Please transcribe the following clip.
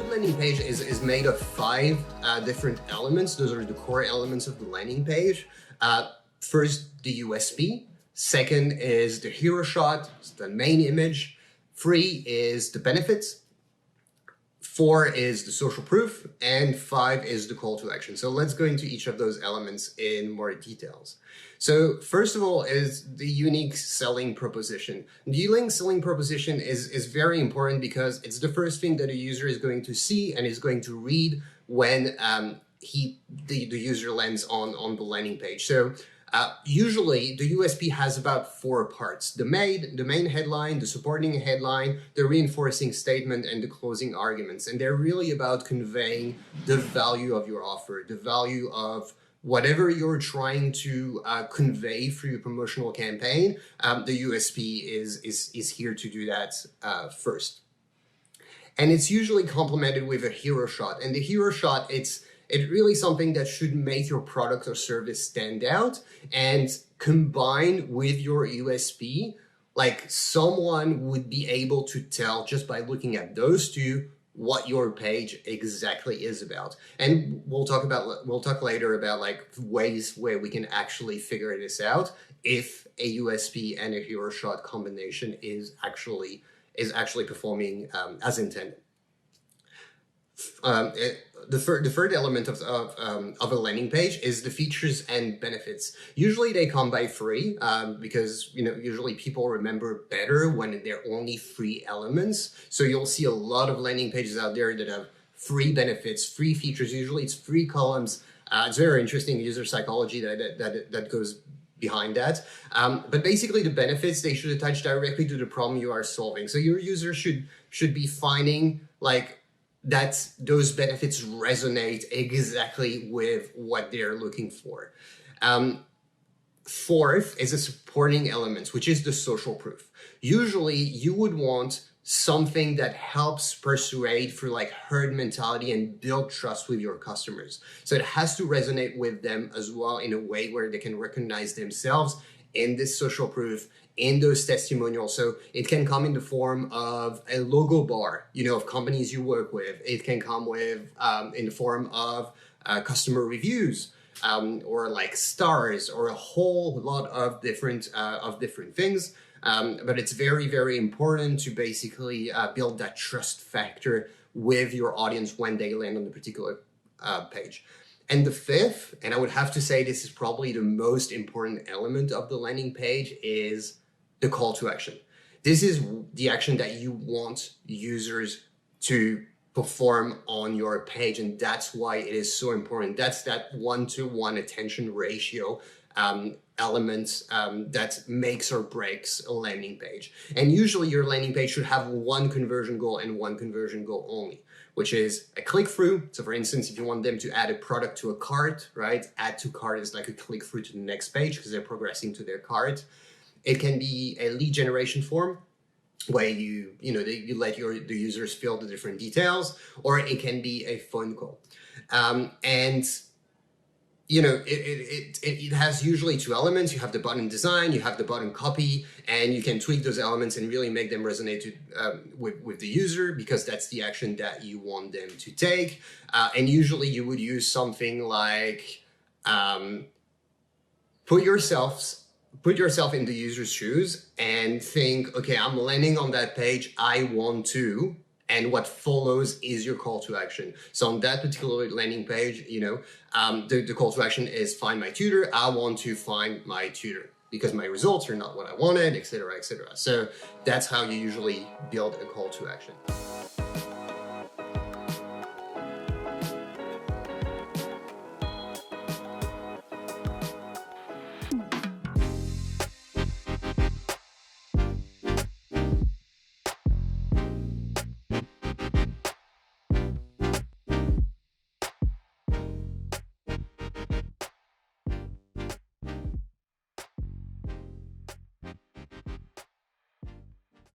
good landing page is made of 5 different elements. Those are the core elements of the landing page. First, the USP. Second is the hero shot, it's the main image. 3 is the benefits. 4 is the social proof, and 5 is the call to action. So let's go into each of those elements in more details. So first of all is the unique selling proposition. The unique selling proposition is very important because it's the first thing that a user is going to see and is going to read when the user lands on the landing page. So usually the USP has about 4 parts: the main headline, the supporting headline, the reinforcing statement, and the closing arguments. And they're really about conveying the value of your offer, the value of whatever you're trying to convey through your promotional campaign. The USP is here to do that first. And it's usually complemented with a hero shot. And the hero shot, it's really something that should make your product or service stand out, and combined with your USP, like someone would be able to tell just by looking at those two what your page exactly is about. And we'll talk later about like ways where we can actually figure this out if a USP and a hero shot combination is actually performing as intended. The third element of a landing page is the features and benefits. Usually they come by free because usually people remember better when they're only 3 elements. So you'll see a lot of landing pages out there that have free benefits, free features. Usually it's 3 columns. It's very interesting user psychology that goes behind that. But basically the benefits, they should attach directly to the problem you are solving. So your user should be finding like that those benefits resonate exactly with what they're looking for. Fourth is a supporting element, which is the social proof. Usually you would want something that helps persuade through like herd mentality and build trust with your customers. So it has to resonate with them as well in a way where they can recognize themselves in this social proof, in those testimonials. So it can come in the form of a logo bar, of companies you work with. It can come with in the form of customer reviews, or like stars, or a whole lot of different things. But it's very, very important to basically build that trust factor with your audience when they land on the particular page. And the 5th, and I would have to say this is probably the most important element of the landing page, is the call to action. This is the action that you want users to perform on your page, and that's why it is so important. That's that 1-to-1 attention ratio element that makes or breaks a landing page. And usually your landing page should have 1 conversion goal and 1 conversion goal only, which is a click-through. So for instance, if you want them to add a product to a cart, right? Add to cart is like a click-through to the next page because they're progressing to their cart. It can be a lead generation form where you let the users fill the different details, or it can be a phone call. It has usually 2 elements. You have the button design, you have the button copy, and you can tweak those elements and really make them resonate with the user, because that's the action that you want them to take. And usually you would use something like put yourself in the user's shoes and think, okay, I'm landing on that page, I want to, and what follows is your call to action. So on that particular landing page, the call to action is find my tutor. I want to find my tutor because my results are not what I wanted, etc., etc. So that's how you usually build a call to action.